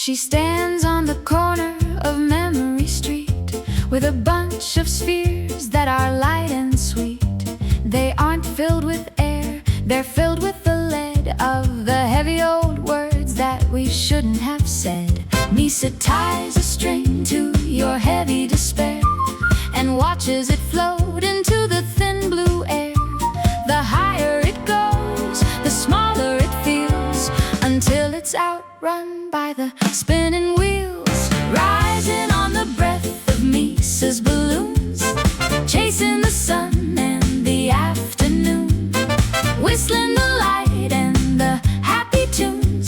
She stands on the corner of Memory Street with a bunch of spheres that are light and sweet. They aren't filled with air, they're filled with the lead of the heavy old words that we shouldn't have said. Misa ties a string to your heavy despair and watches it float into the thin blue air. The higher it goes, the smaller it feels, until it's outrun by the spinning wheels. Rising on the breath of Misa's balloons, chasing the sun and the afternoon, whistling the light and the happy tunes,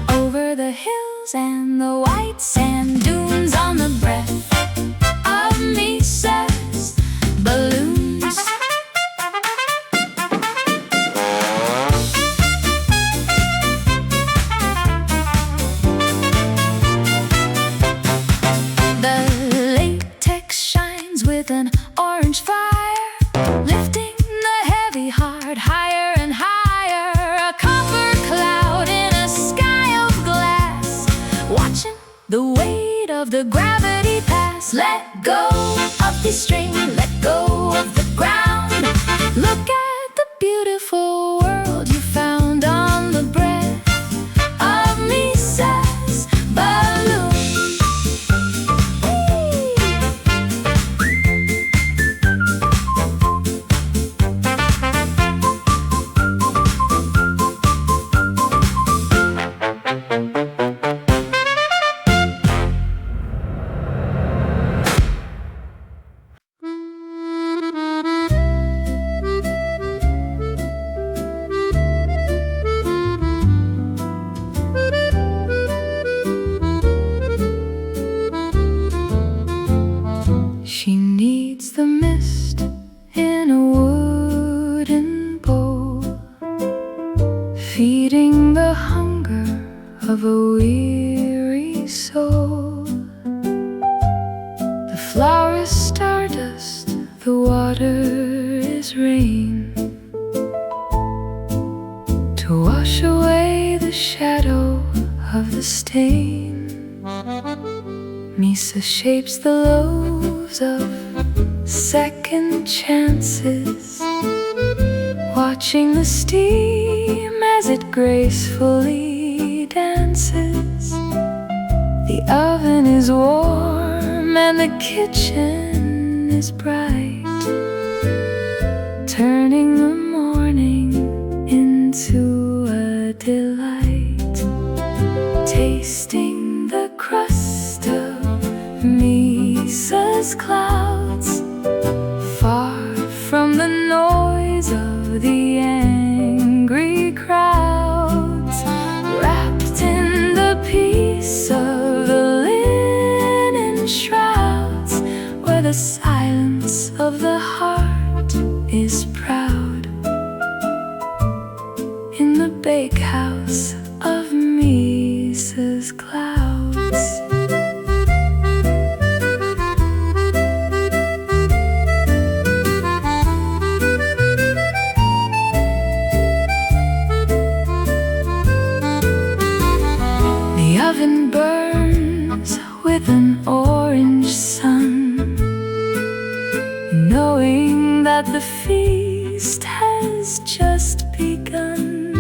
over the hills and the white sand dunes, on the breath of Misa's balloons. The latex shines with an orange fire, lifting the heavy heart higher and higher. A copper cloud in a sky of glass, watching the weight of the gravity pass. Let go of the string, let go of the ground. Look at the beautiful world you found on the breath of Misa's balloon. She needs the mist in a wooden bowl, feeding the hunger of a weary soul. The flower is stardust, the water is rain, to wash away the shadow of the stain. Misa shapes the loaves of second chances, watching the steam as it gracefully dances. The oven is warm and the kitchen is bright, turning the morning into a delight. Tasting the crust of Misa's clouds, far from the noise of the angry crowds, wrapped in the peace of the linen shrouds, where the silence of the heart is proud, in the bakehouse of Misa's clouds. The oven burns with an orange sun, knowing that the feast has just begun.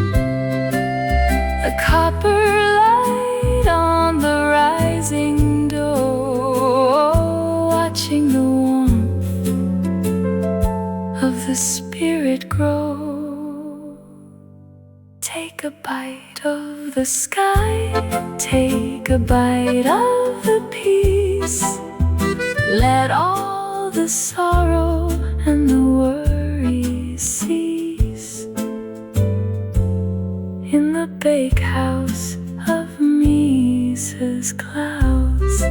A copper light on the rising dough, watching the warmth of the spirit grow. Take a bite of the sky, take a bite of the peace. Let all the sorrow and the worry cease, in the bakehouse of Misa's clouds.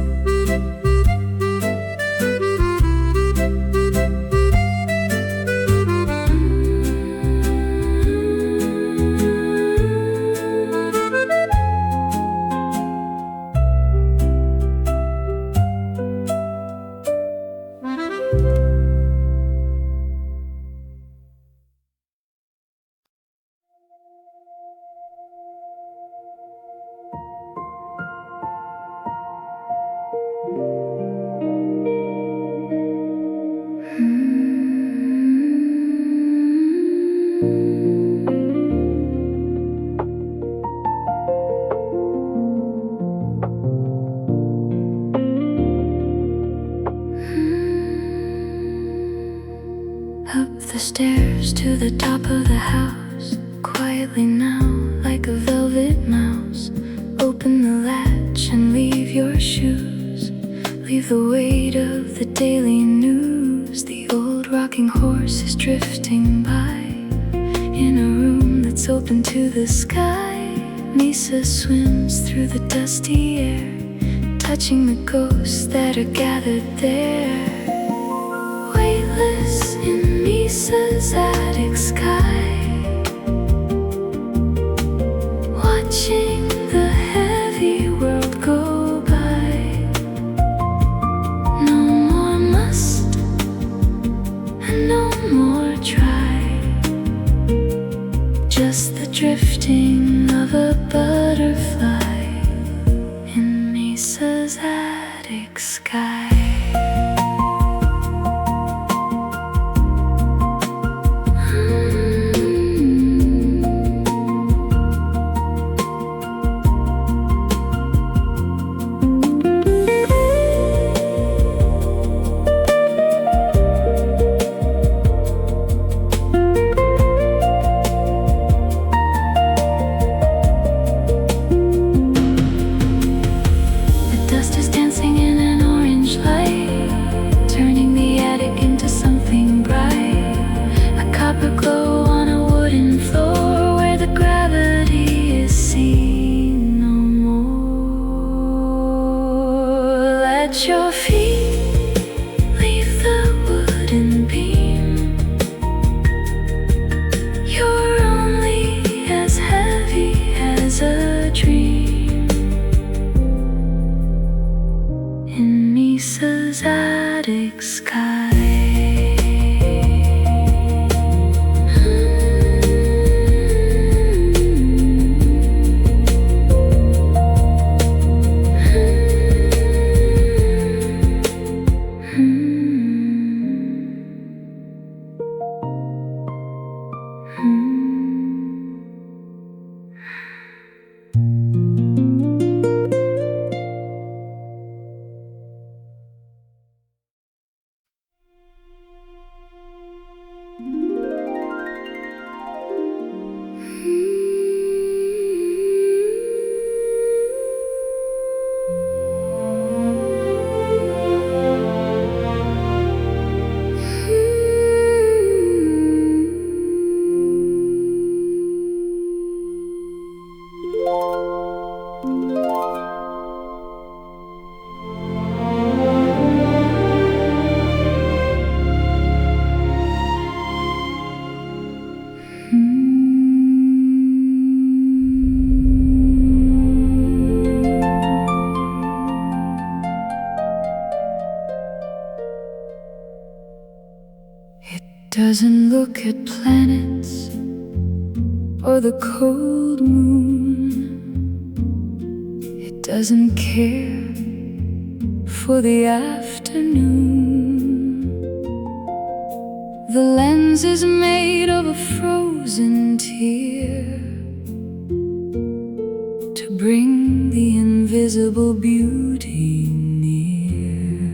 stairs to the top of the house, quietly now, like a velvet mouse. Open the latch and leave your shoes. Leave the weight of the daily news. The old rocking horse is drifting by in a room that's open to the sky. Misa swims through the dusty air, touching the ghosts that are gathered there. Weightless in Misa's attic sky, watching the heavy world go by. No more must and no more try, just the drifting of a butterfly in Misa's attic sky. Let your feet leave the wooden beam. You're only as heavy as a dream in Misa's attic sky. Doesn't look at planets or the cold moon. It doesn't care for the afternoon. The lens is made of a frozen tear to bring the invisible beauty near.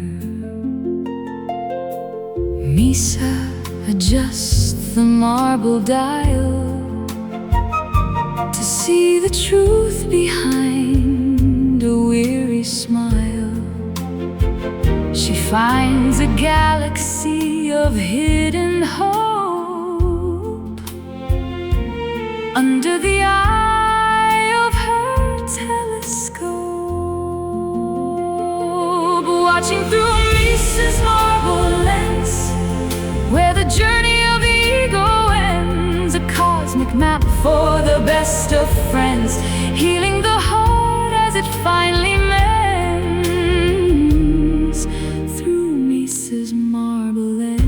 Misa adjust the marble dial to see the truth behind a weary smile. She finds a galaxy of hidden hope under the eye of her telescope, watching through Misa's marble lens, where the journey of the ego ends. A cosmic map for the best of friends, healing the heart as it finally mends through Misa's marble lens.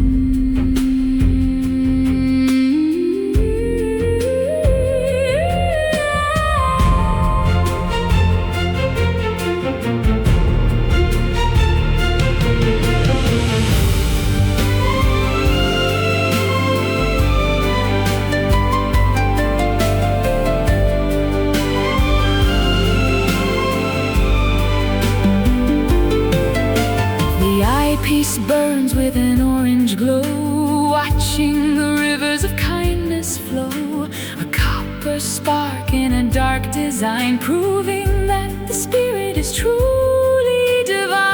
Piece burns with an orange glow, watching the rivers of kindness flow, a copper spark in a dark design, proving that the spirit is truly divine.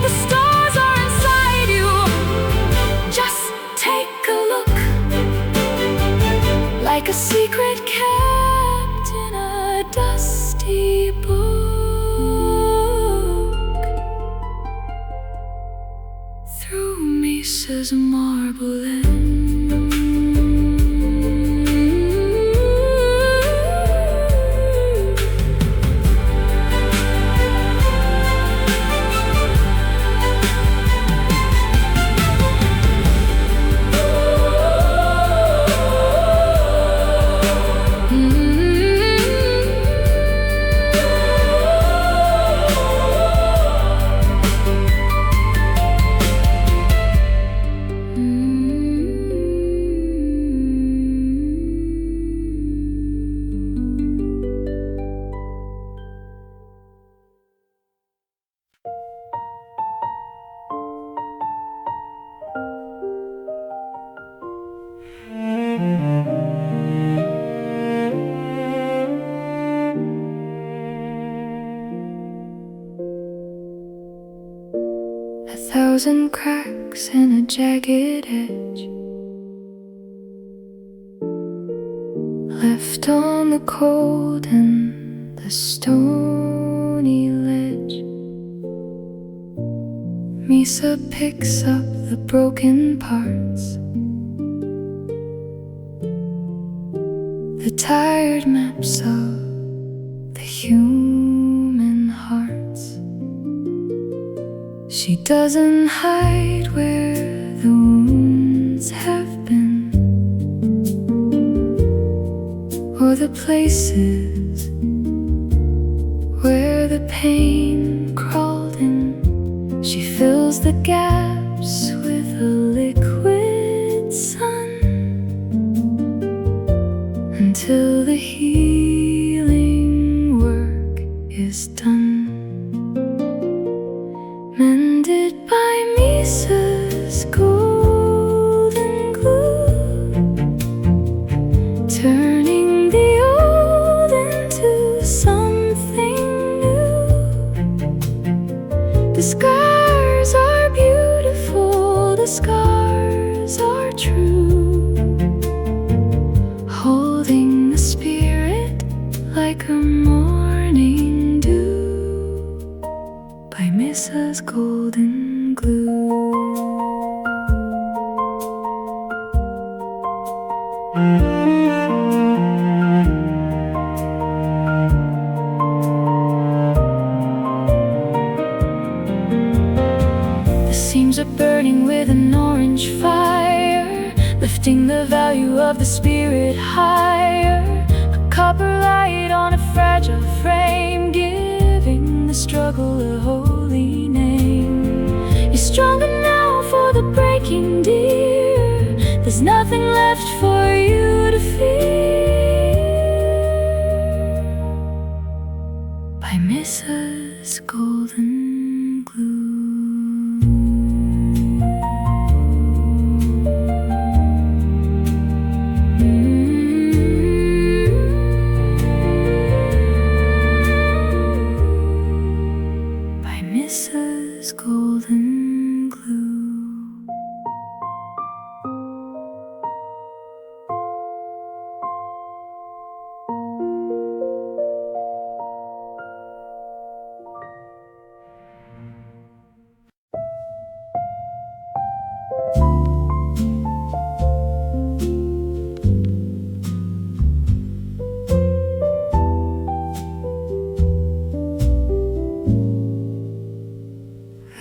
The stars are inside you, just take a look, like a secret kept in a dusty book. Through Misa's marble lens, a thousand cracks and a jagged edge left on the cold and the stony ledge. Misa picks up the broken parts, the tired maps of the human hearts. She doesn't hide where the wounds have been, or the places where the pain crawled in. She fills the gaps with a liquid sun until the healing work is done. Mended by Misa's golden glue, turning the old into something new. The scars are beautiful, the scars are true, holding the spirit like a morning dew by Misa's golden glue. The seams are burning with an orange fire, lifting the value of the spirit higher. A copper light on a fragile frame, giving the struggle a holy name. You're stronger now for the breaking, dear. There's nothing left for you to fear by Mrs. Golden Glue. By Mrs. Golden Glue.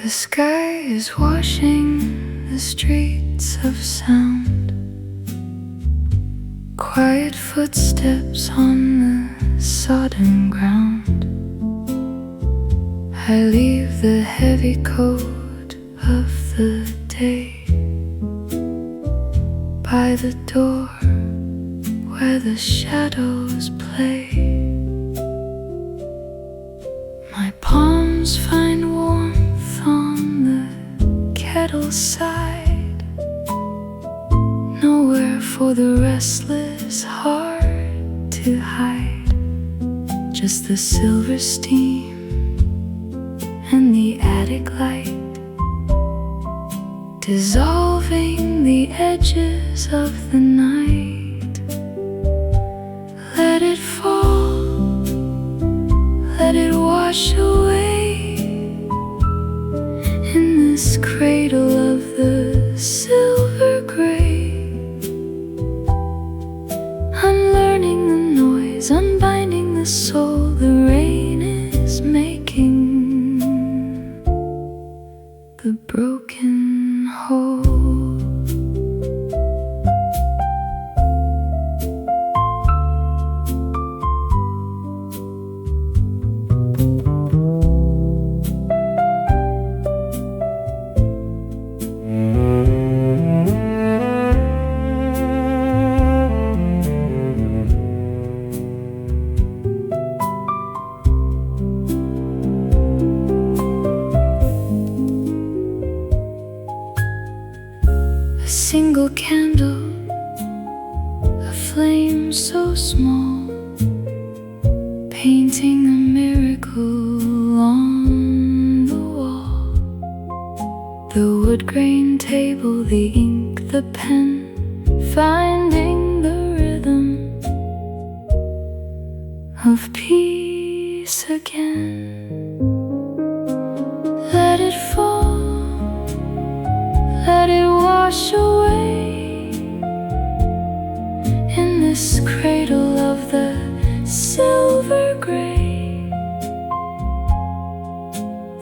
The sky is washing the streets of sound, quiet footsteps on the sodden ground. I leave the heavy coat of the day by the door where the shadows play. My palms find warmth on the kettle side. the restless heart to hide, just the silver steam and the attic light, dissolving the edges of the night. Let it fall, let it wash away in this cradle of the silver gray. Unlearning the noise, unbinding the soul, the rain is making the broken whole. A single candle, a flame so small, painting a miracle on the wall. The wood grain table, the ink, the pen, finding the rhythm of peace again. Let it fall, let it wash away in this cradle of the silver gray.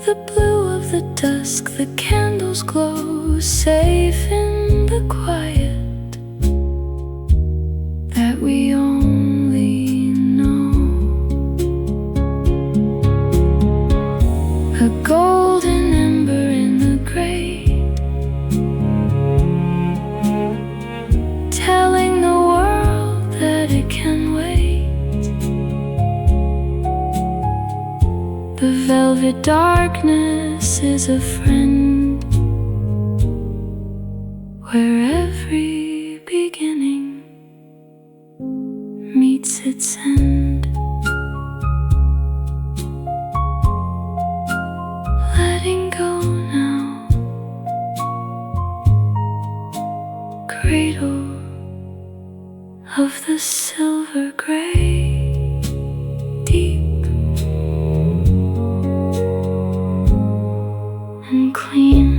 The blue of the dusk, the candles glow, safe in the quiet that we only know. A golden ember in the grate, telling the world that it can wait. The velvet darkness is a friend, where every beginning meets its end. Letting go now, cradle of the silver gray, deep and clean.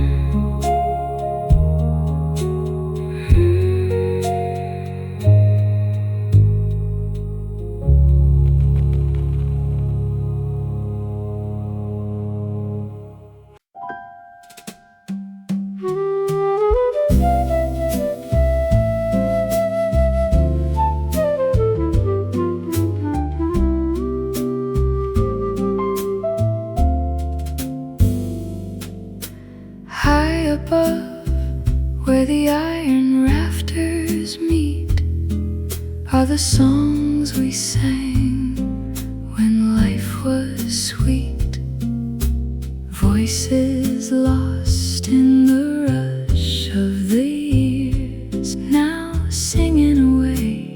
High above, where the iron rafters meet, are the songs we sang when life was sweet. Voices lost in the rush of the years, now singing away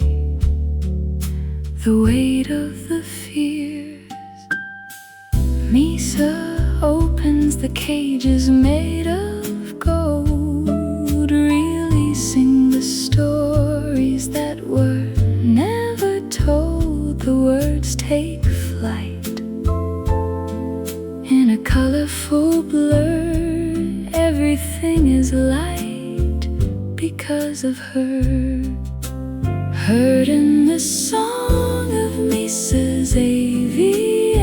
the weight of the fears. Misa opens the cages made of gold, releasing the stories that were never told. The words take flight in a colorful blur. Everything is light because of her. Heard in the song of Misa's aviary,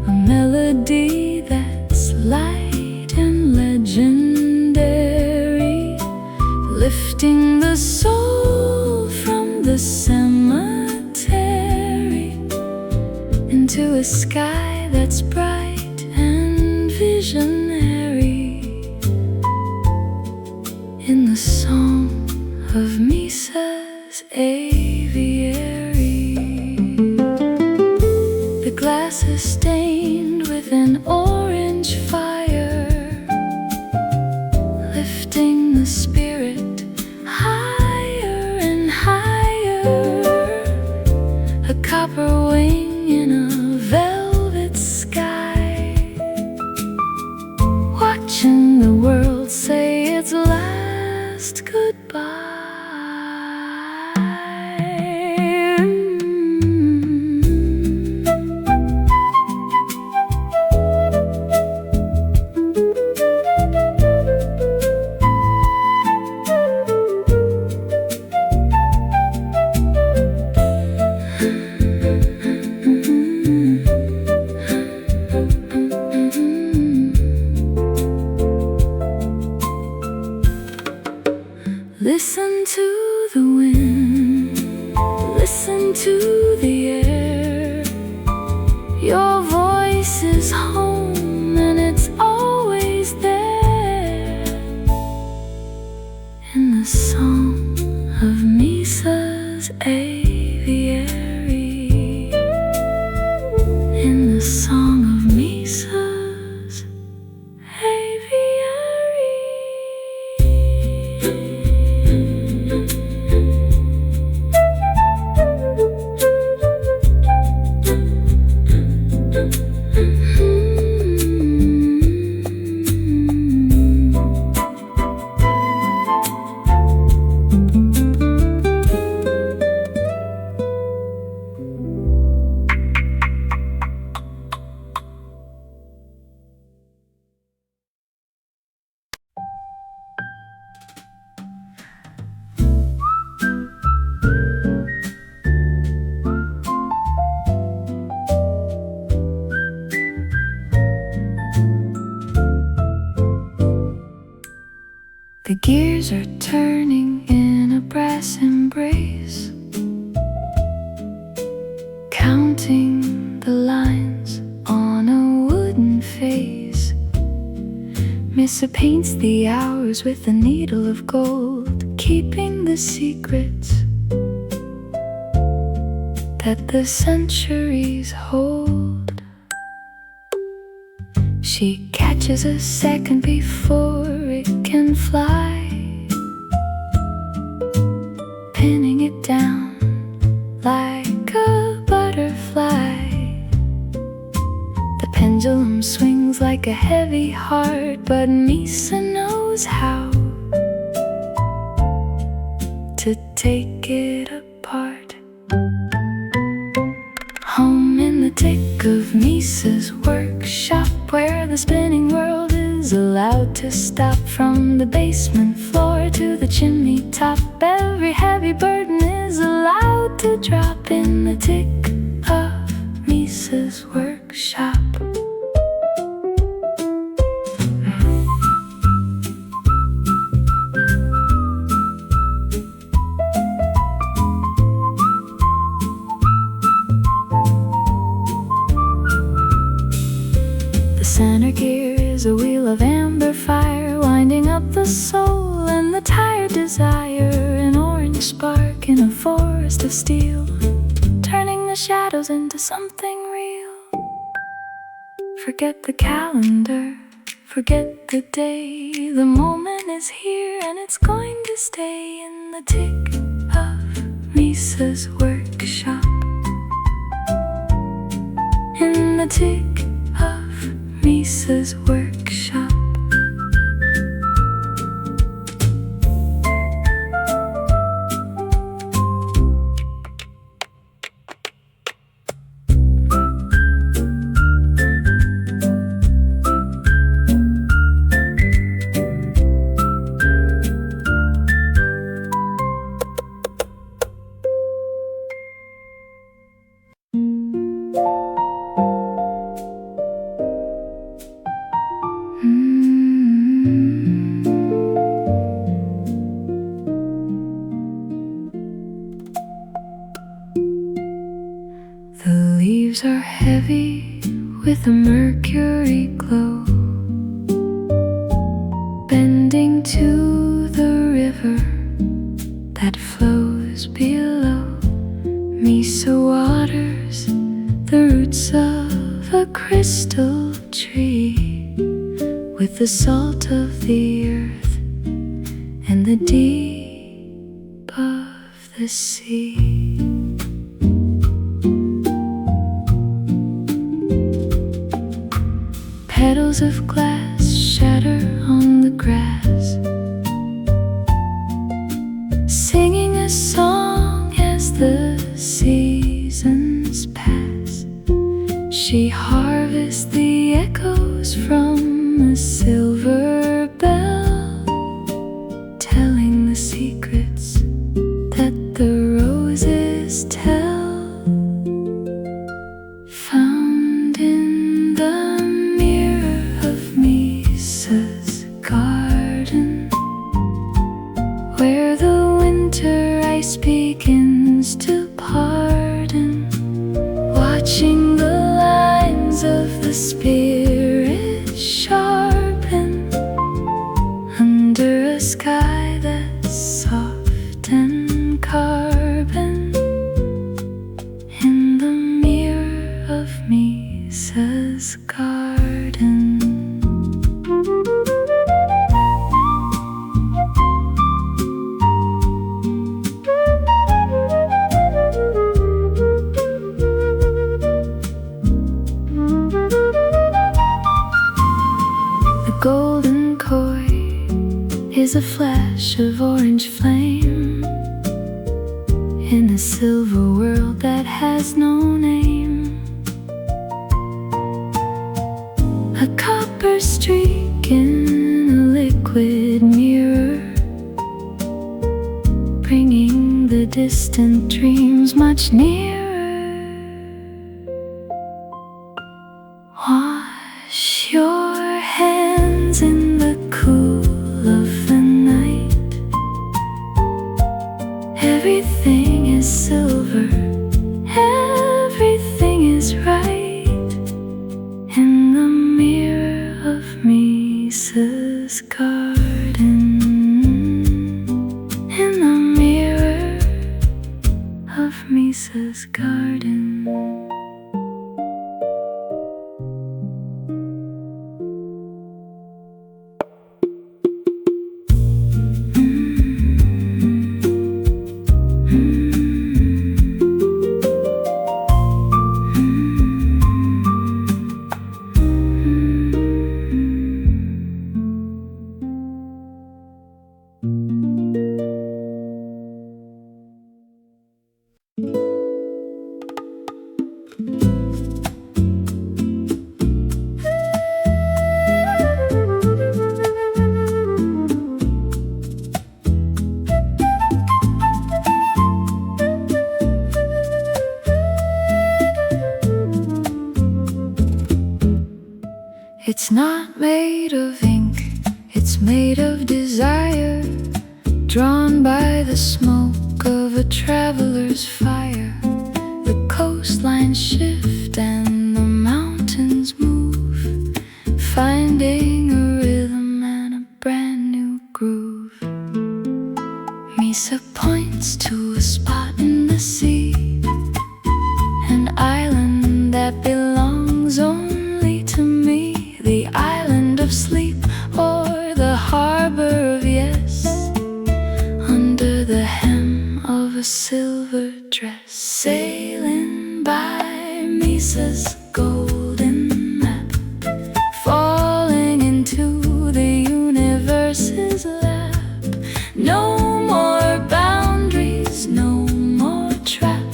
a melody that's light and legendary, lifting the soul from the cemetery into a sky that's bright and visionary. In the song of Misa's aviary, the glass is stained with an orange fire, lifting the spirit high the song of Mises aviary. The gears are turning in a brass embrace, counting the lines on a wooden face. Missa paints the hours with a needle of gold, keeping the secrets that the centuries hold. She catches a second before it can fly, pinning it down like a butterfly. The pendulum swings like a heavy heart, but Misa knows how to take it apart. Home in the tick of Misa's workshop, where the spinning world is allowed to stop. From the basement floor to the chimney top, every heavy burden is allowed to drop in the tick of Misa's workshop. The center gear is a wheel of amber fire, winding up the soul and the tired desire. An orange spark in a forest of steel, turning the shadows into something real. Forget the calendar, forget the day. The moment is here and it's going to stay in the tick of Misa's workshop. In the tick of Misa's workshop. The leaves are heavy with a mercury glow, bending to the river that flows below. Misa waters the roots of a crystal tree with the salt of the earth and the deep of the sea. Petals of glass shatter on the grass, singing a song as the seasons pass. She harvests the echoes from a silver bell, telling the secrets that the roses tell. Found in the garden, where the winter ice begins to pardon, watching the lines of the spirit sharpen under a sky that's soft and carbon. In the mirror of Misa's Misa's garden. The golden koi is a flash of orange flame in a silver world that has no name. A copper streak in a liquid mirror, bringing the distant dreams much nearer. Wash your hands in the cool of the night. Everything is silver, everything is right in the mirror of Misa's garden. In the mirror of Misa's garden. It's not made of ink, it's made of desire, drawn by the smoke of a traveler's fire. The coastlines shift and the mountains move, finding a rhythm and a brand new groove. Misa points to a spot in the sea, an island that belongs only to me. The island of sleep, or the harbor of yes, under the hem of a silver dress, sailing by Misa's golden map, falling into the universe's lap. No more boundaries, no more trap,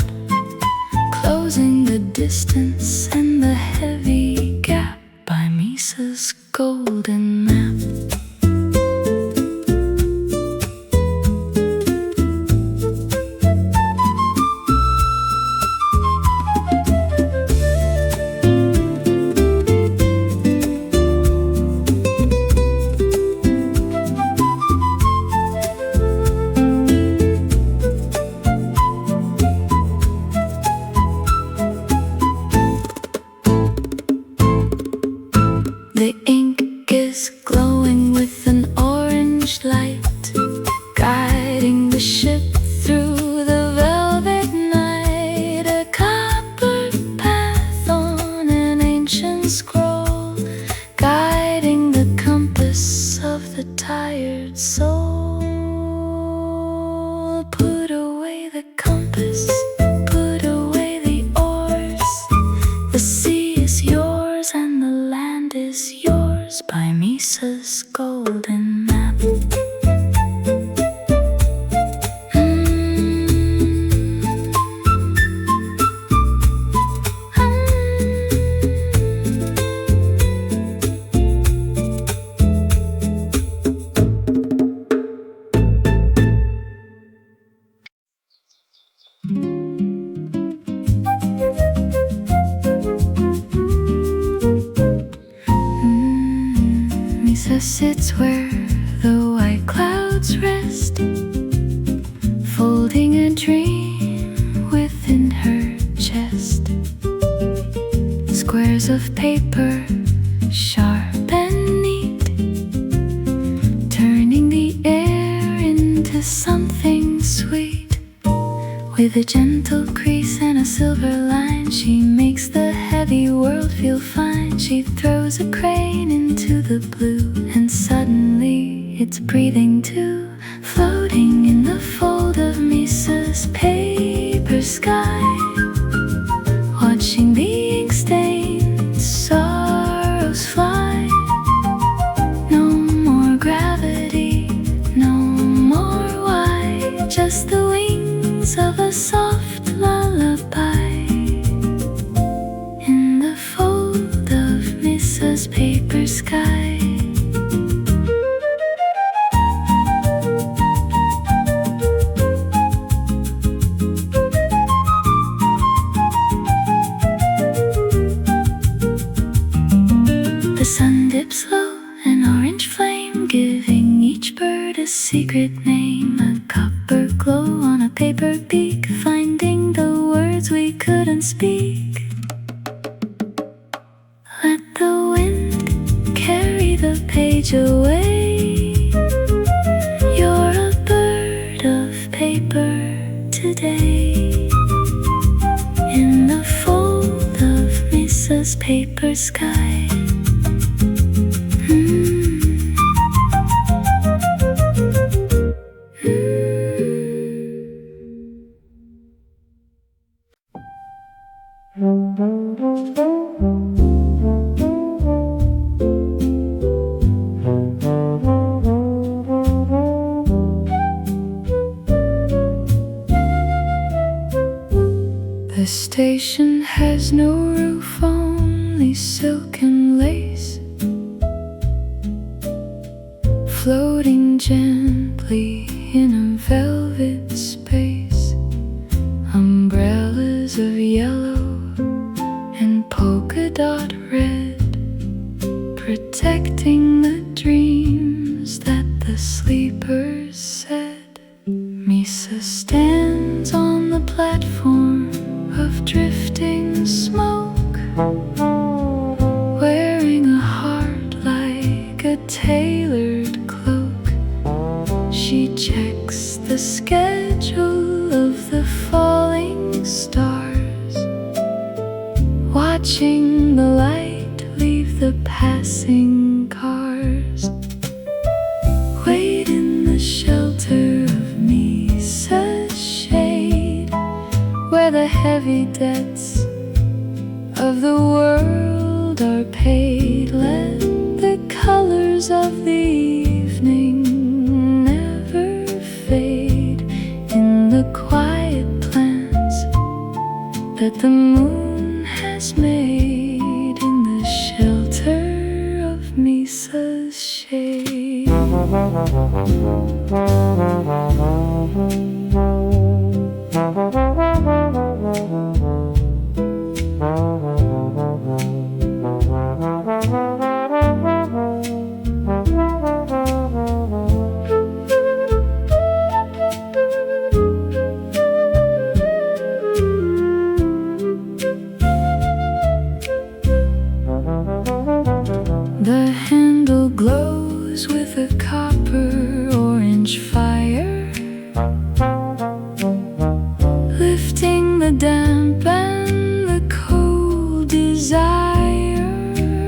closing the distance and the heavy gap by Misa's golden map. The ink is glowing with an orange light, guiding the ship through the velvet night. A copper path on an ancient scroll, guiding the compass of the tired soul. Put away the compass, put away the oars. The sea is yours and the land is yours by Misa's golden map. Misa sits where the white clouds rest, folding a dream within her chest. Squares of paper, sharp and neat, turning the air into something sweet. With a gentle crease and a silver line, she makes the heavy heavy world feel fine. She throws a crane into the blue, and suddenly it's breathing too, floating in the fold of Misa's paper sky, watching the ink stained sorrows fly. No more gravity, no more why, just the wings of a soft lullaby in the fold of Misa's paper sky. The sun dips low, an orange flame, giving each bird a secret name. A copper glow on a paper beak, finding the words we couldn't speak. Let the wind carry the page away. You're a bird of paper today, in the fold of Misa's paper sky. The station has no roof, only silk and lace, floating gently in a velvet space. Umbrellas of yellow and polka dot red, protecting the dreams that the sleepers said. Misa stands on the platform of drifting smoke, wearing a heart like a tailored cloak. She checks the schedule of the falling stars, watching the light leave the passing cars. Wait in the shelter of Misa's shade, where the heavy debts of the world are paid. Let the colors of the evening never fade in the quiet plans that the moon has made, in the shelter of Misa's shade. The handle glows with a copper orange fire, lifting the damp and the cold desire.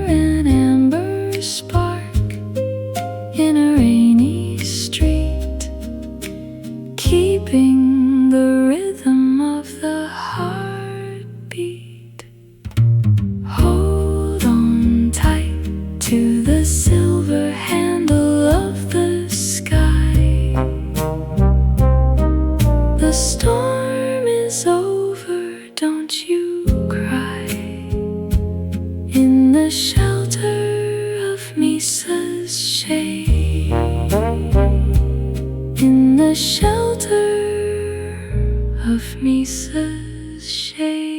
An amber spark in a rainy street, keeping the rhythm of the heartbeat. Hold on tight to the silver handle of the sky. The storm is over, don't you cry, in the shelter of Misa's shade, in the shelter of Misa's shade.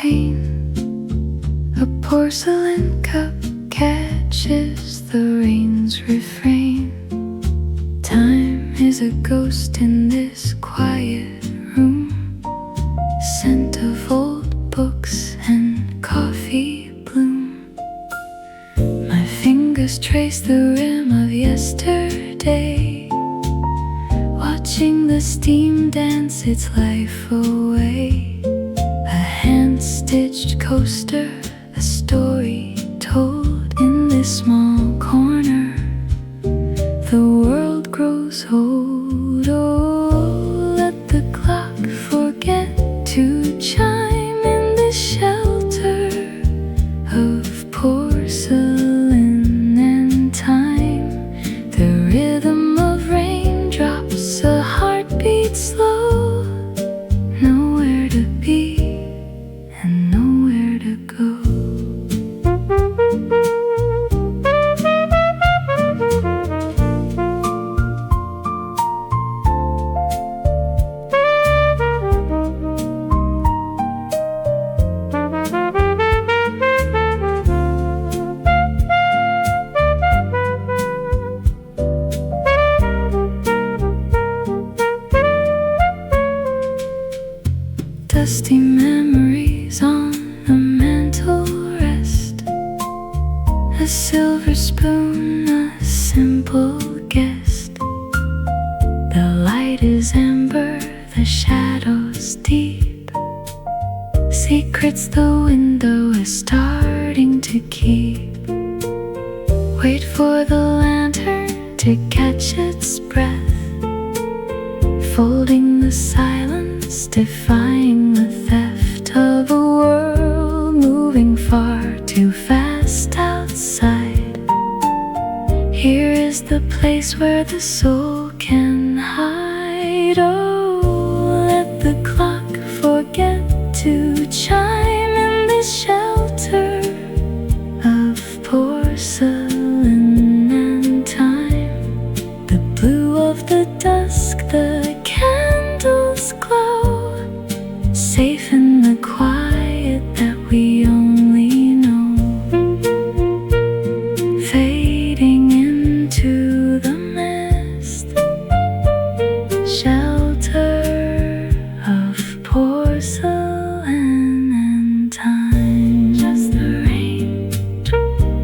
pain. A porcelain cup catches the rain's refrain. Time is a ghost in this quiet room, scent of old books and coffee bloom. My fingers trace the rim of yesterday, watching the steam dance its life away. A hand-stitched coaster, a story told in this small corner. The world grows old. Oh, let the clock forget to chime in this shelter of porcelain and time. The rhythm of raindrops, a heartbeat slow, nowhere to be and nowhere to go. Dusty memories on a mantle rest, a silver spoon, a simple guest. The light is amber, the shadows deep, secrets the window is starting to keep. Wait for the lantern to catch its breath, folding the silence, defying the theft of a world moving far too fast outside. Here is the place where the soul can hide. Oh, let the clock forget to chime in this shelter of porcelain and time. The blue of the dusk, the candles glow, safe in the quiet that we only know, fading into the mist, shelter of porcelain and time. Just the rain,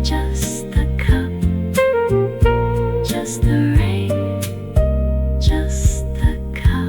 just the cup, just the rain, just the cup.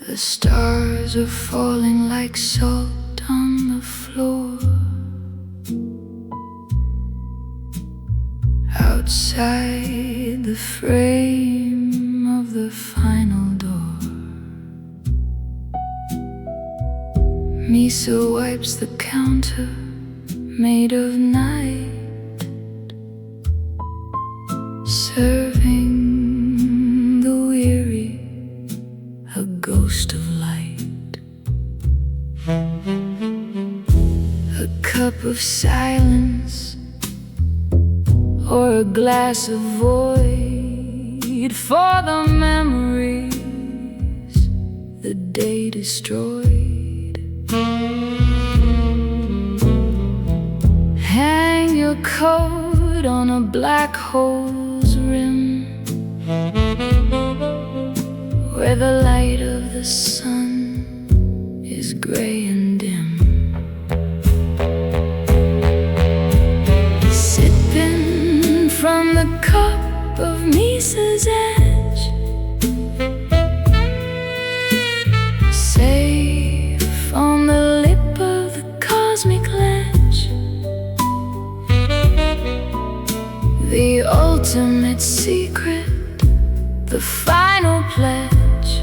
The stars are falling like salt on the floor. Outside the frame of the final door, Misa wipes the counter made of night, serving the weary a ghost of light. A cup of silence or a glass of void for the memories the day destroyed. Hang your coat on a black hole's rim, where the light of the sun is gray and dim. Sipping from the cup of Misa's edge, safe on the lip of the cosmic ledge. The ultimate secret, the final pledge,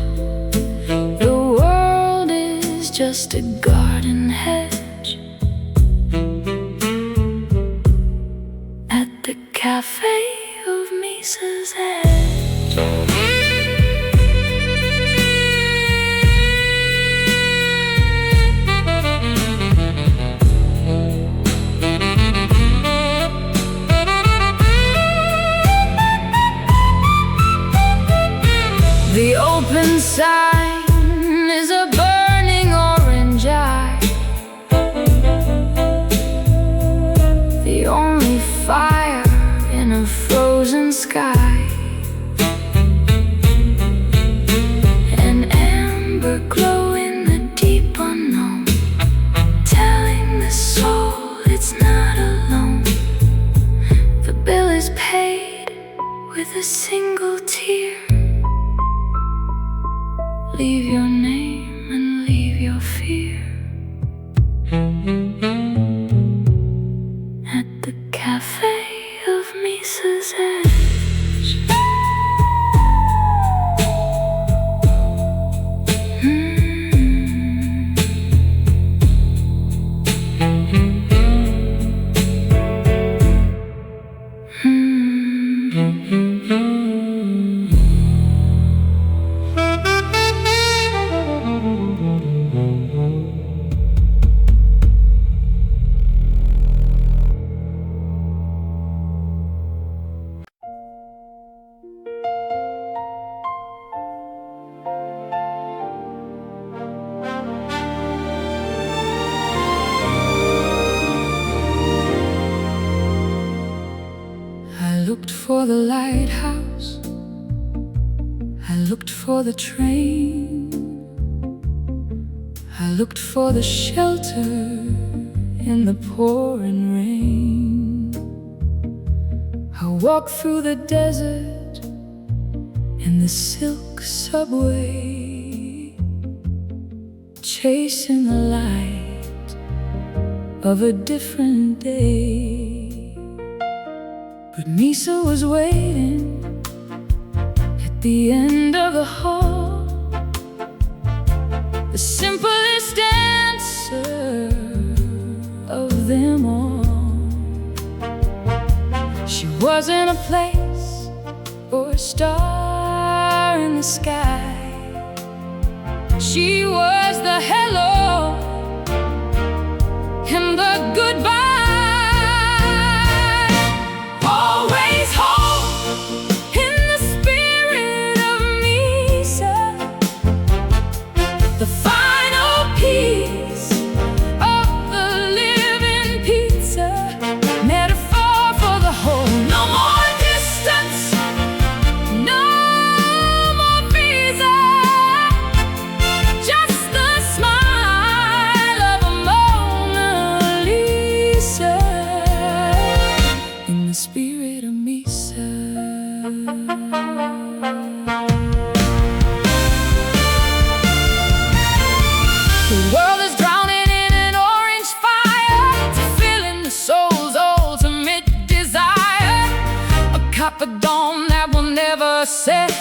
just a garden hedge at the Café of Misa's Edge. The open sign is a burning orange eye. The only fire in a frozen sky. An amber glow in the deep unknown, telling the soul it's not alone. The bill is paid with a single tear. Leave your name and leave your fear at the Café of Misa's Edge. I looked for the lighthouse, I looked for the train, I looked for the shelter in the pouring rain. I walked through the desert in the silk subway, chasing the light of a different day. But Misa was waiting at the end of the hall, the simplest answer of them all. She wasn't a place or a star in the sky. She was the hello and the goodbye. The final piece of the living pizza, metaphor for the whole. No more distance, no more visa, just the smile of a Mona Lisa in the spirit of Misa. The world is drowning in an orange fire, fulfilling the soul's ultimate desire. A copper dawn that will never set,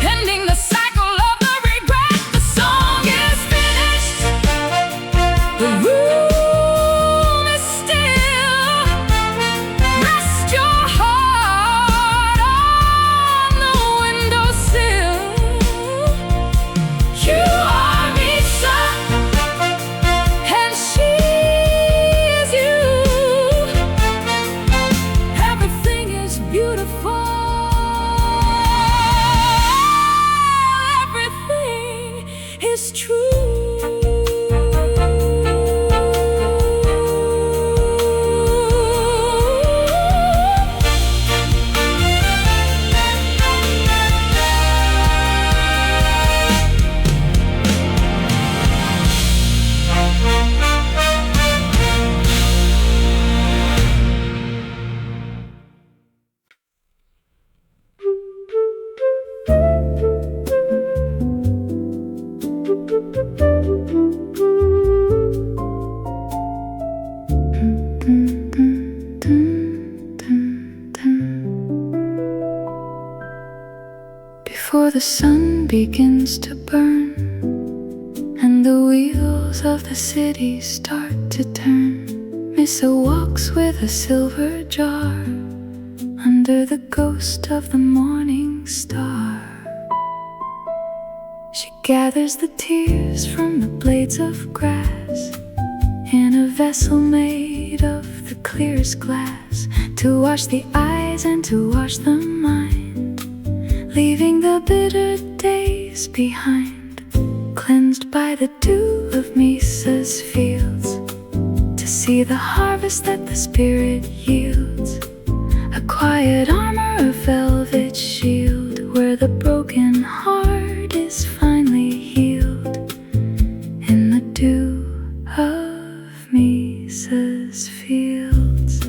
ending the cycle of the regret. The song is finished, the room is still. Rest your heart on the windowsill. You are Misa, and she is you. Everything is beautiful. Everything is true. Before the sun begins to burn and the wheel wheels of the city start to turn. Missa walks with a silver jar under the ghost of the morning star. She gathers the tears from the blades of grass in a vessel made of the clearest glass, to wash the eyes and to wash the mind, leaving the bitter days behind, cleansed by the dew of Misa's fields, to see the harvest that the spirit yields, a quiet armor, a velvet shield, where the broken heart is finally healed, in the dew of Misa's fields.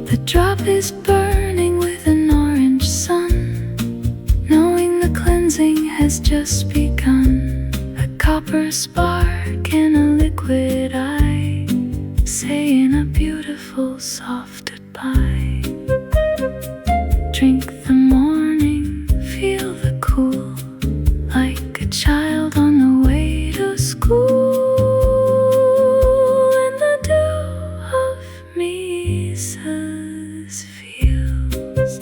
The drop is burning with an orange sun, knowing the cleansing has just begun. A copper spark in a liquid eye, saying a beautiful soft goodbye. Drink the morning, feel the cool, like a child on the way to school, in the dew of Misa's fields.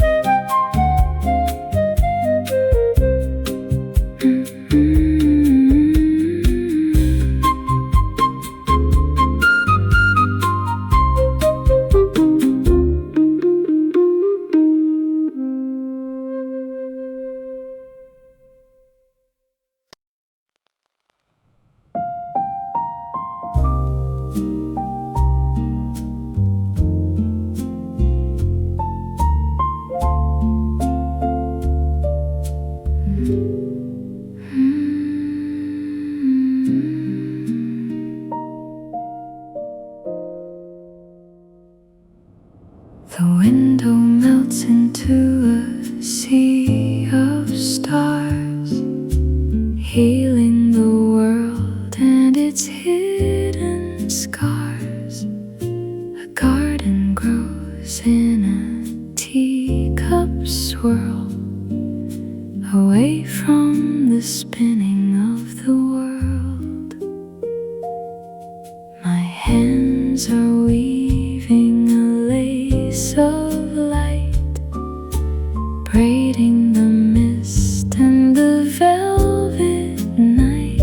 The window melts into a sea of stars, healing the world and its hidden scars. A garden grows in a teacup swirl, away from the spinning of the world. My hands are weaving a lace of light, braiding the mist and the velvet night.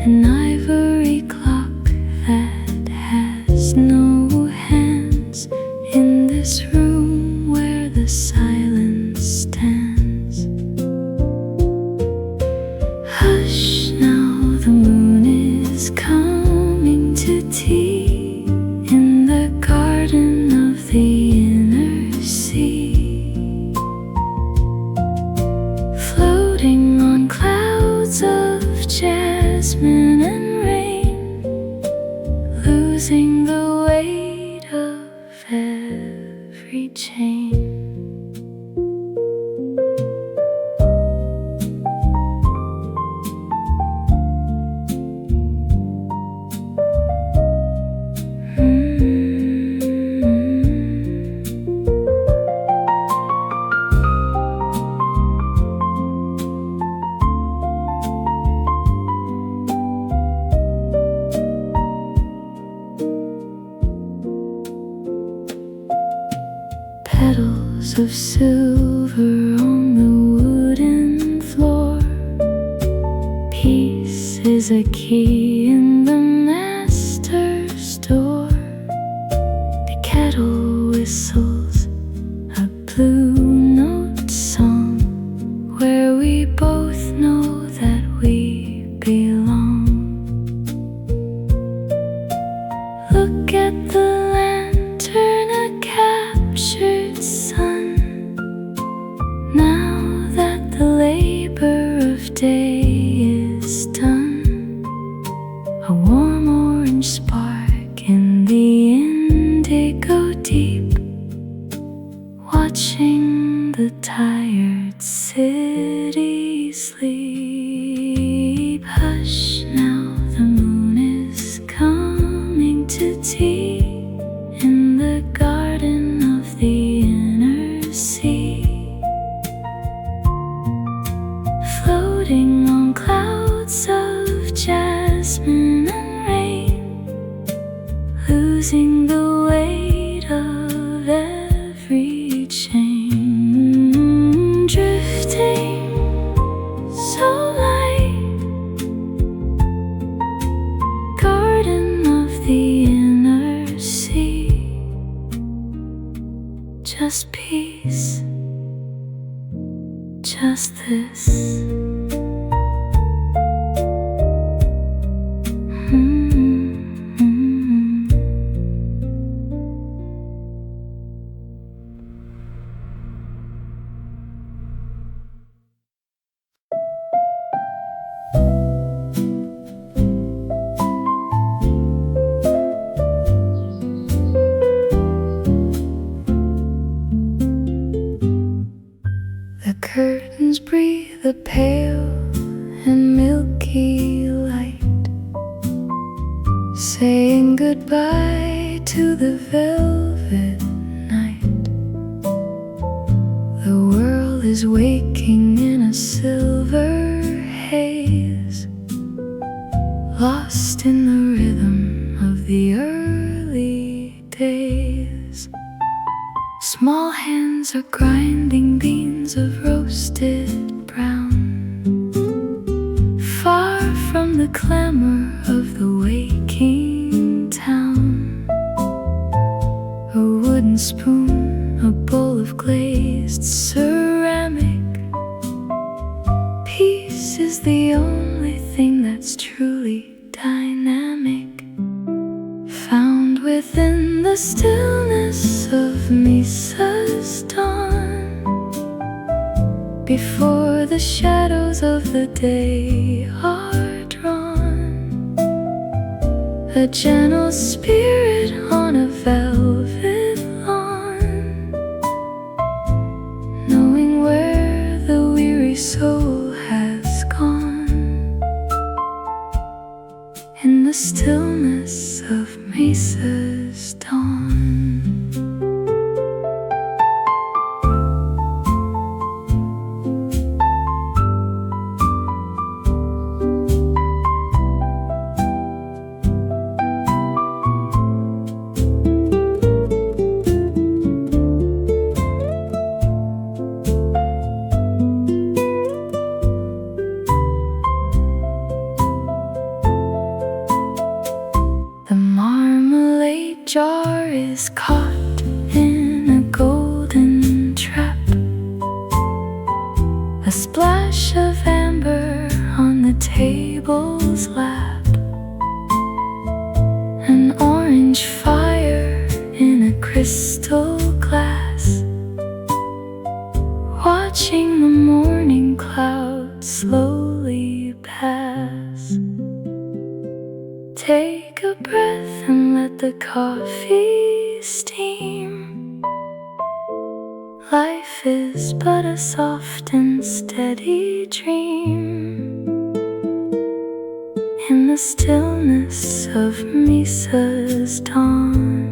An ivory clock that has no hands, in this room where the silence stands. Hush now, the moon is coming to tea, in the garden of the inner sea, floating on clouds of jasmine and rain, losing the weight of every chain. Petals of silver on the wooden floor. Peace is a key in the master's door. The kettle whistles a blue note song, where we both know that we belong. Look at the lantern, a captured sun, now that the labor of day is done. A warm orange spark in the indigo deep, watching the tired city sleep. Hush now, the moon is coming to tea, in the garden of the inner sea. floating on clouds of jasmine and rain, losing the weight of every chain, drifting so light, garden of the inner sea, just peace, just this. The curtains breathe a pale and milky light, saying goodbye to the velvet night. The world is waking in a silver haze, lost in the rhythm of the early days. Small hands are grinding beans of roasted brown, far from the clamor of the waking town. A wooden spoon, a bowl of glazed ceramic. Peace is the only thing that's truly dynamic, found within the stillness of Misa's dawn, before the shadows of the day are drawn. A gentle spirit on a velvet lawn, knowing where the weary soul has gone, in the stillness of Misa's dawn. The marmalade jar is caught in a golden trap, a splash of amber on the table's lap, an orange fire in a crystal glass, watching the morning clouds slowly pass. Take a breath and let the coffee steam. Life is but a soft and steady dream, in the stillness of Misa's dawn,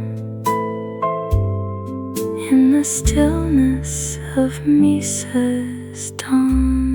in the stillness of Misa's dawn.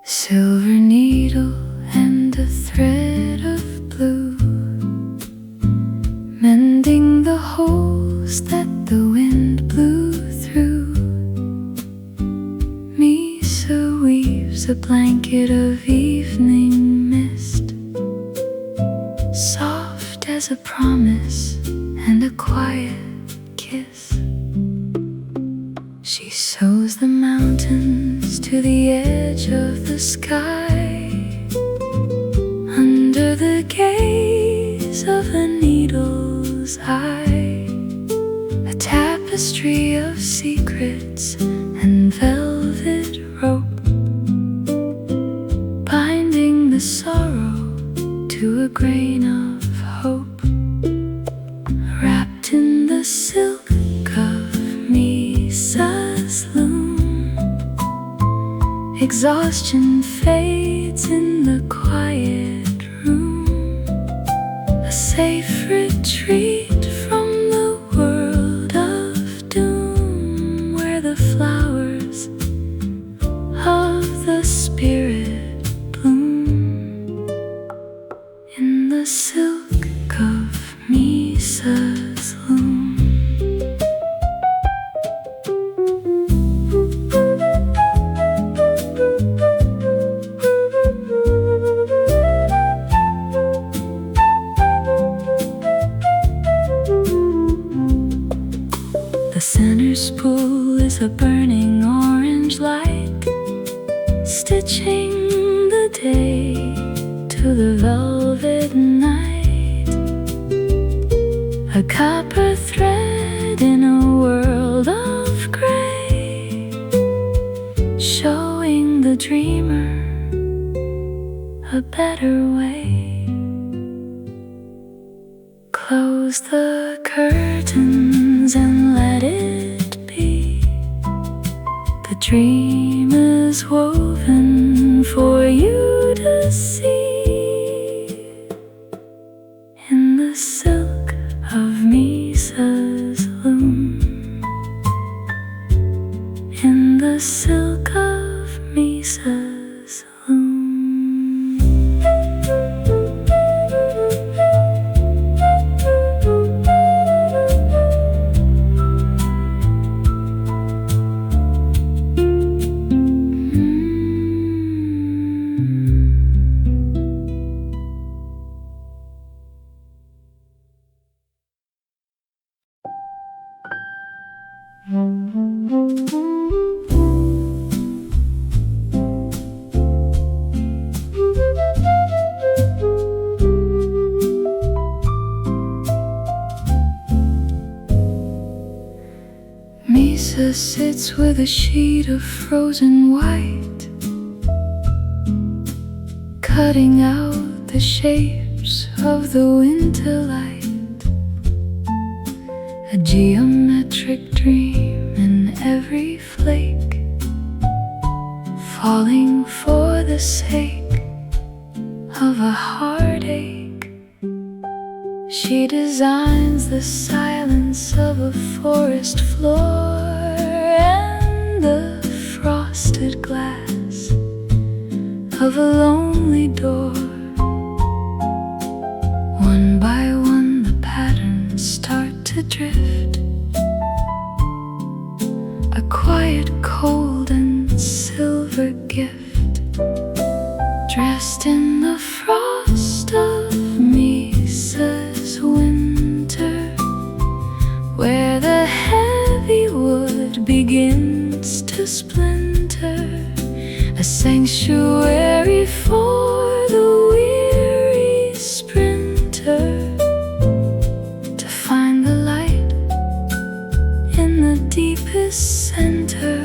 Silver needle and a thread of blue, mending the holes that the wind blew through. Misa weaves a blanket of evening mist, soft as a promise and a quiet kiss. She sews the mountains to the edge of the sky, under the gaze of a needle's eye. A tapestry tapestry of secrets and velvet rope, binding the sorrow to a grain of hope, wrapped in the silk of Misa's loom. Exhaustion fades in the quiet room, a safe retreat from the world of doom, where the flowers of the spirit bloom in the silk of Misa's loom. The center spool is a burning orange light, stitching the day to the velvet night. A copper thread in a world of gray, showing the dreamer a better way. Close the curtains and let it be. The dream is woven for you to see in the silk of Misa's loom, in the silk of Misa's loom. Misa sits with a sheet of frozen white, cutting out the shapes of the winter light. A geometric dream in every flake, falling for the sake of a heartache. She designs the silence of a forest floor and the frosted glass of a lonely door. One by one the patterns start to drift, a quiet, cold and silver gift, dressed in the frost of Misa's winter, where the heavy wood begins to splinter, a sanctuary for the weary sprinter, to find the light in the deepest center,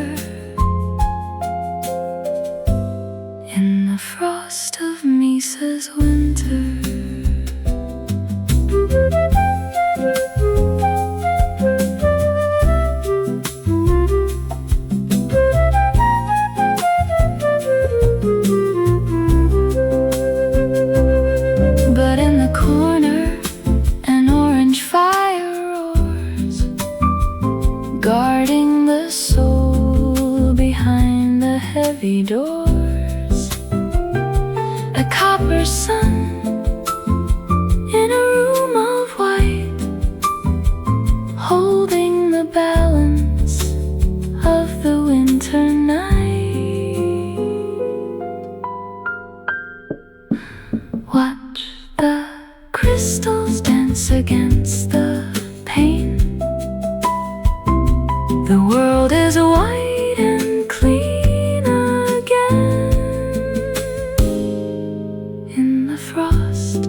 in the frost of Misa's winter. But in the corner an orange fire roars, guarding the soul behind the heavy doors. A copper sun in a room of white, holding the balance of the winter night. Watch the crystals dance against the pane. The world is white and clean again, in the frost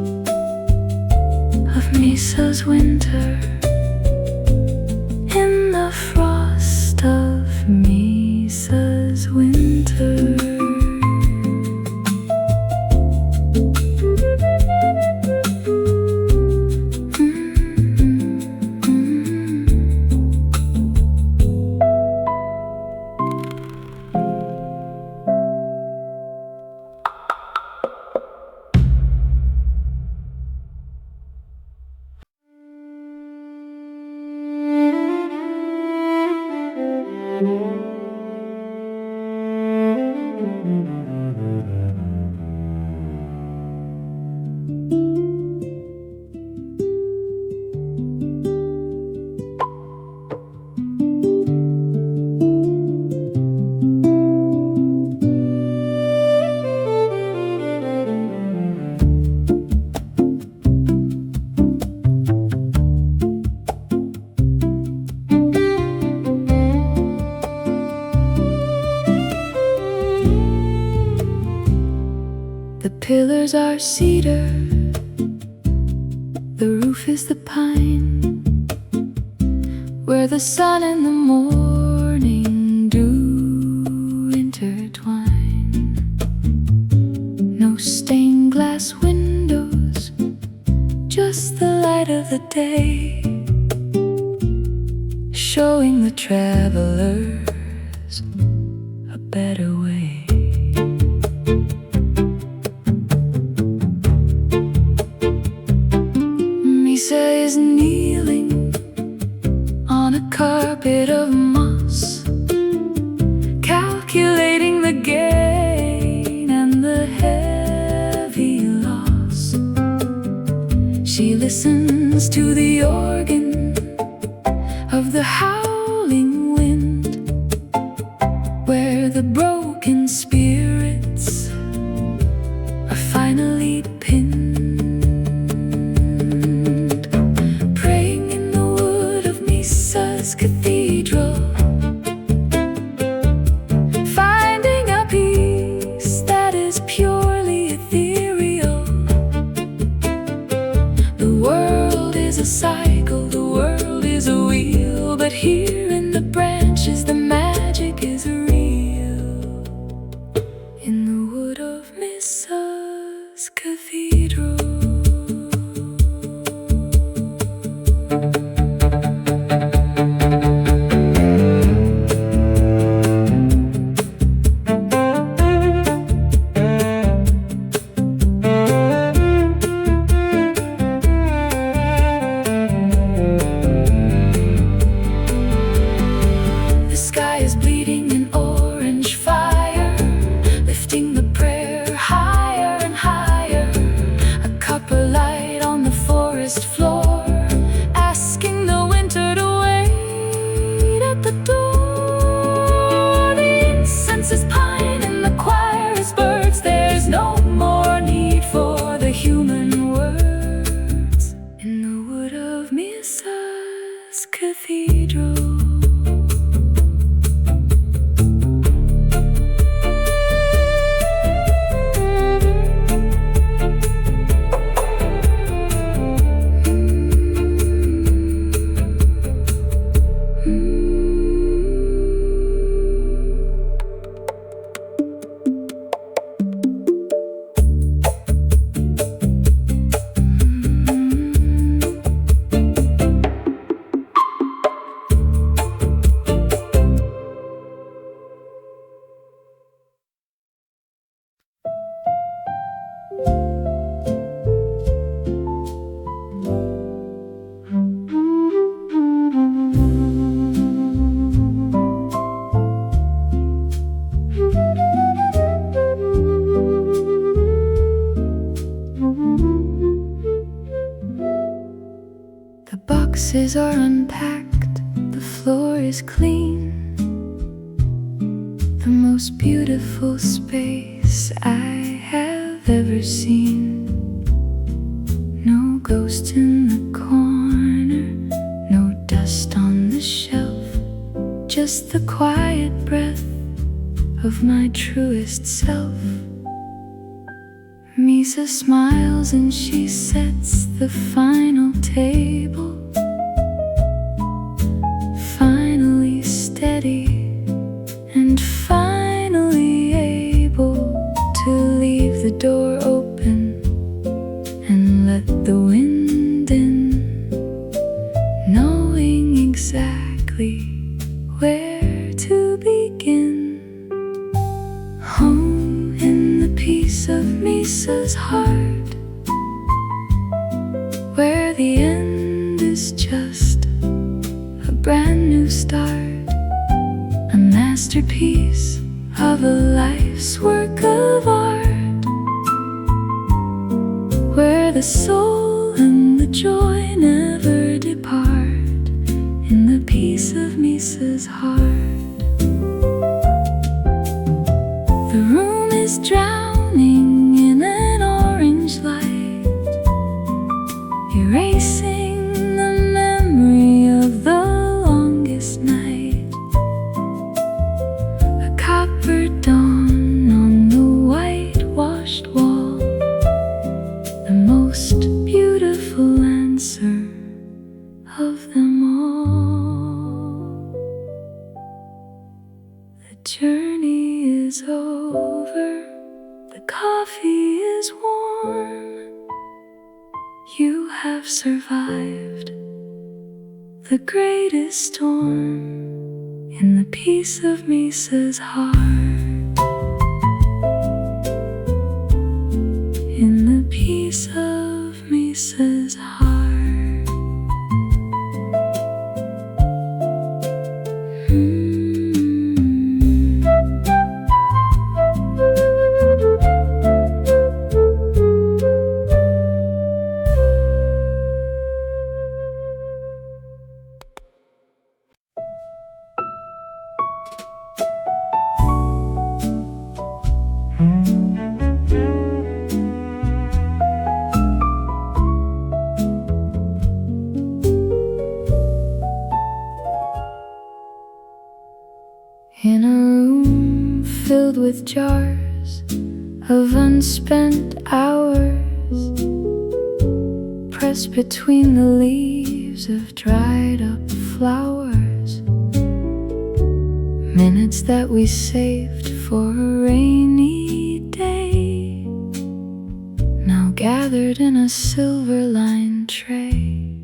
of Misa's winter, in the The pillars are cedar, the roof is the pine, where the sun and the morning do intertwine. No stained glass windows, just the light of the day, showing the travelers a better way. Misa is kneeling on a carpet of moss, calculating the gain and the heavy loss. She listens to the organ of the howling wind, where the broken spirits are finally pinned. Cathedral, finding a peace that is purely ethereal. The world is a cycle, the world is a wheel, but here in the branches the magic is real. In the wood of Mrs. Cathedral. Floor, asking the winter to wait at the door. The incense is pine and the choir is birds. There's no more need for the human words in the wood of Mrs. Cathedral. The boxes are unpacked, the floor is clean. The most beautiful space I have ever seen. No ghost in the corner, no dust on the shelf, just the quiet breath of my truest self. Misa smiles and she sets the final table, finally steady and finally able to leave the door open and let the wind in, knowing exactly where to begin. Home in the peace of Misa's heart, where the end is just a brand new start, a masterpiece of a life's work of art, where the soul and the joy never depart, in the peace of Misa's heart. The room is drowning in an orange light, erasing the memory of the longest night. A copper dawn on the whitewashed wall, the most beautiful answer of them all. The journey is over, the coffee is warm. You have survived the greatest storm, in the peace of Misa's heart, in the peace of Misa's heart. In a room filled with jars of unspent hours, pressed between the leaves of dried up flowers, minutes that we saved for a rainy day, now gathered in a silver-lined tray.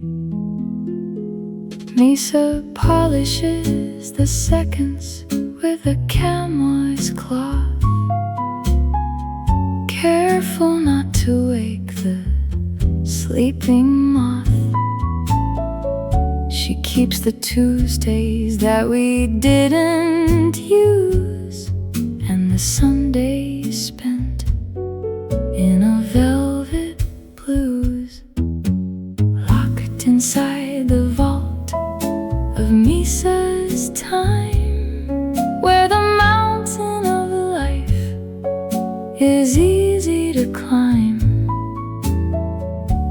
Misa polishes the seconds with a camoise cloth, careful not to wake the sleeping moth. She keeps the Tuesdays that we didn't use, and the Sundays spent in a velvet blues, locked inside the vault of Misa's time, where the mountain of life is easy to climb.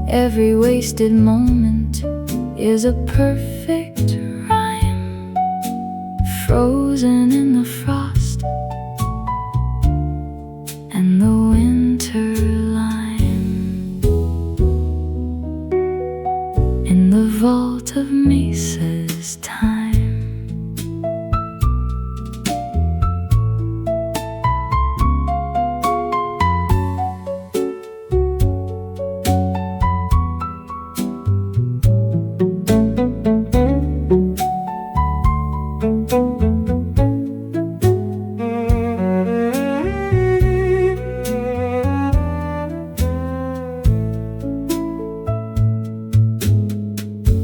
Every wasted moment is a perfect rhyme, frozen in the frost and the winter lime, in the vault of Misa's time.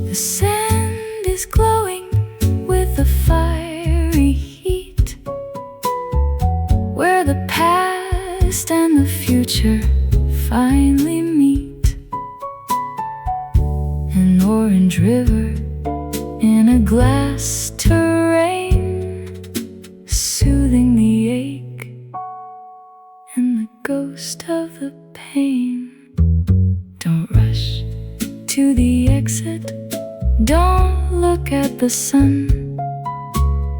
The sand is glowing with a fiery heat, where the past and the future finally meet. An orange river in a glass terrain, soothing the ache and the ghost of the pain. Don't rush to the exit, don't look at the sun.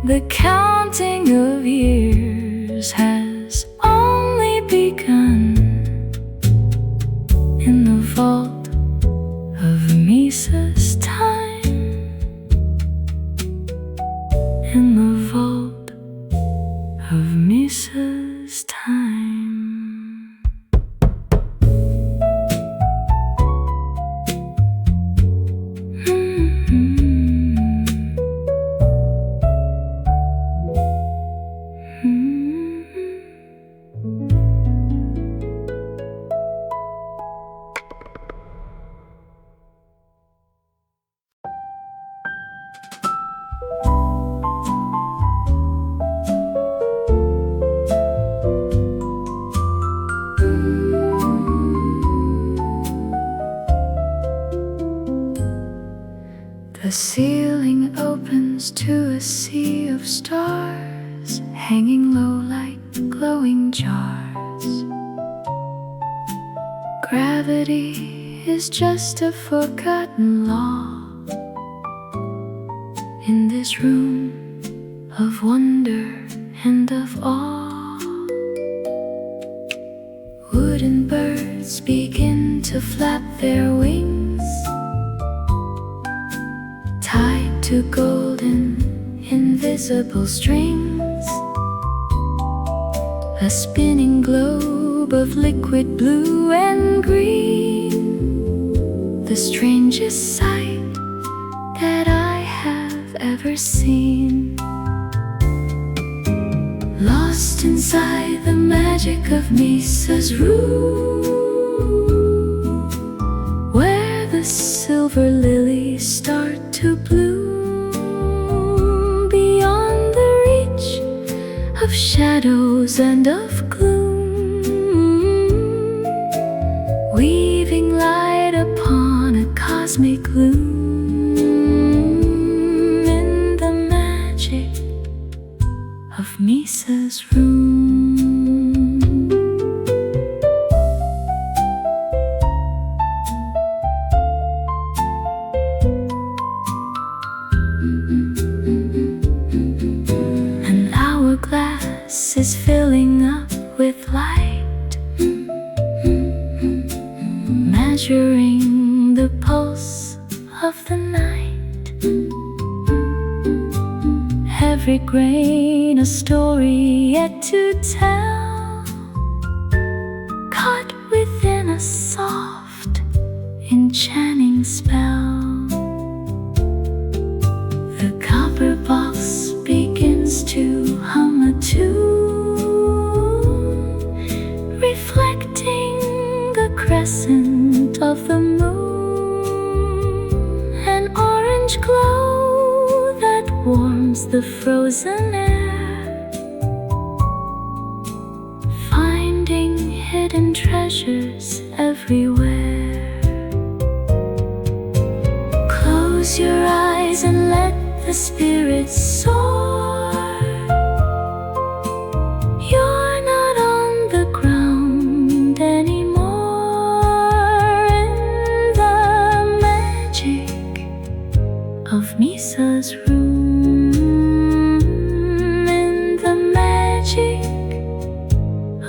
The counting of years has only begun, in the vault of Misa's time, in the vault of Misa's time. ceiling opens to a sea of stars, hanging low like glowing jars. Gravity is just a forgotten law in this room of wonder and of awe. Wooden birds begin to flap their wings, tied to golden, invisible strings. A spinning globe of liquid blue and green, the strangest sight that I have ever seen. Lost inside the magic of Misa's room, where the silver lilies start to bloom, beyond the reach of shadows and of gloom, weaving light upon a cosmic loom, in the magic of Misa's room. An hourglass is filling up with light, measuring the pulse of the night. Every grain a story yet to tell, caught within a soft, enchanting spell. The copper box begins to hum a tune, reflecting the crescent of the moon, an orange glow that warms the frozen air, finding hidden treasures everywhere. Close your eyes and let the spirit soar. You're not on the ground anymore, in the magic of Misa's room, in the magic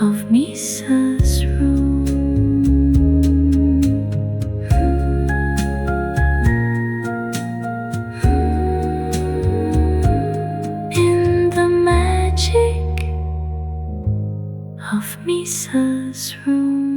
of Misa's room. In the magic of Misa's room.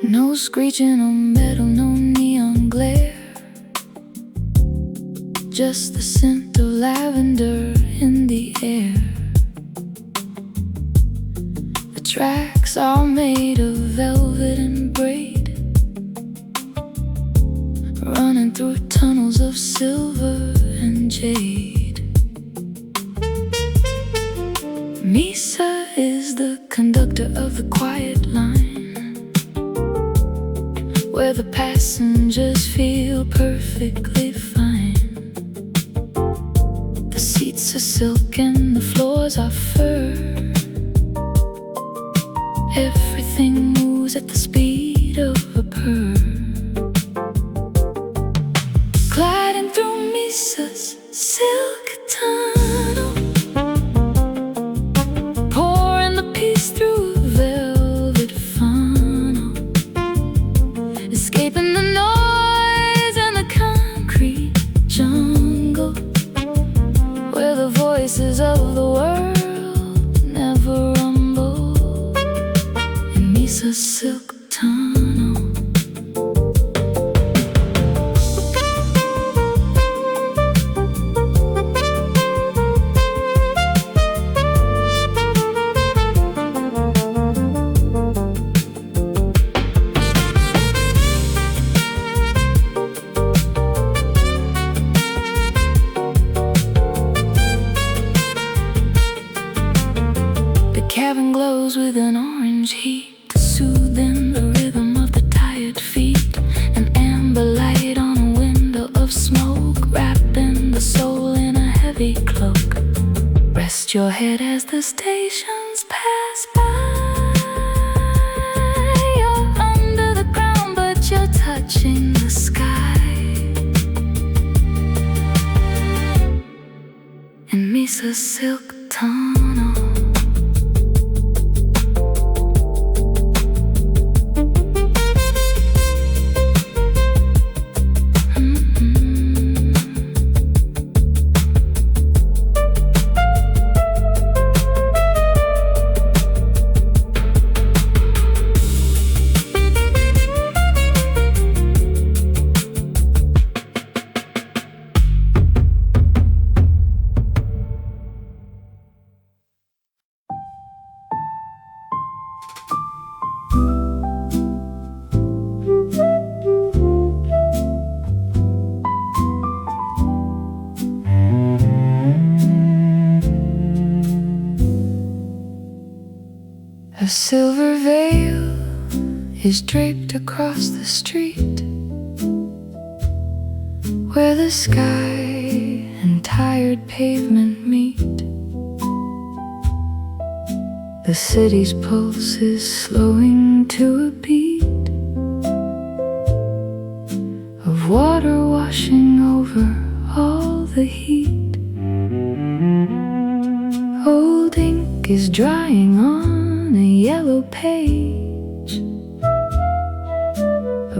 No screeching on metal, no neon glare, just the scent of lavender in the air. The tracks are made of velvet and braid, running through tunnels of silver and jade. Misa is the conductor of the quiet line, where the passengers feel perfectly fine. The seats are silk and the floors are fur. Everything moves at the speed of a purr. Gliding through Misa's silk tunnel, pouring the peace through a velvet funnel, escaping the noise and the concrete jungle, Misa silk tunnel. Cabin glows with an orange heat, soothing the rhythm of the tired feet. An amber light on a window of smoke, wrapping the soul in a heavy cloak. Rest your head as the stations pass by. You're under the ground, but you're touching the sky. In Misa's silk tunnel. A silver veil is draped across the street, where the sky and tired pavement meet. The city's pulse is slowing to a beat of water washing over all the heat. Old ink is drying on a yellow page.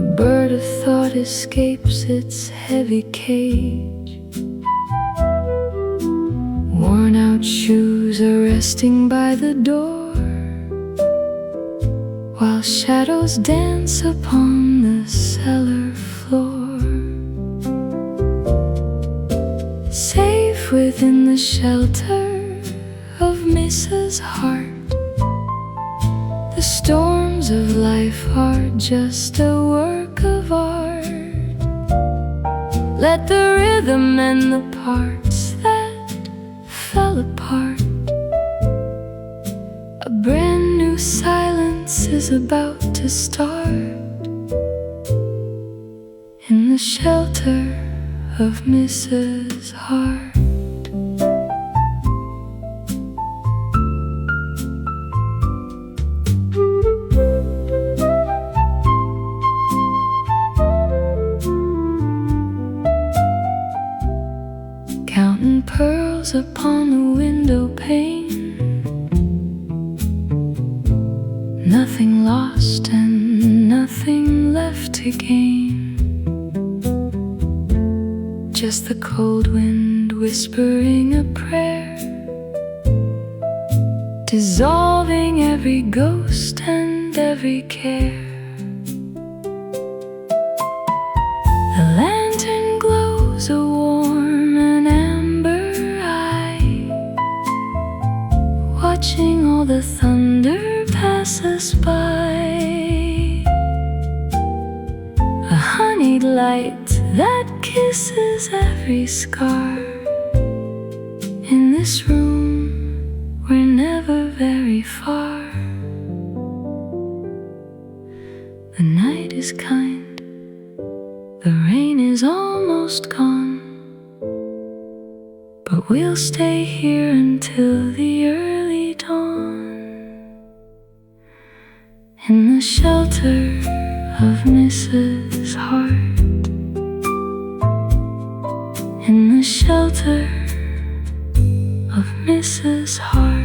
A bird of thought escapes its heavy cage. Worn out shoes are resting by the door, while shadows dance upon the cellar floor. Safe within the shelter of Misa's heart, the storms of life are just a work of art. Let the rhythm and the parts that fell apart. A brand new silence is about to start in the shelter of Misa's heart. Counting pearls upon the window pane, nothing lost and nothing left to gain. Just the cold wind whispering a prayer, dissolving every ghost and every care. The lantern glows a warm and amber eye, watching all the thunder pass us by. A honeyed light that kisses every scar. In this room, we're never very far. The night is kind, the rain is almost gone, but we'll stay here until the early dawn, in the shelter of Mrs. Heart, in the shelter of Mrs. Heart.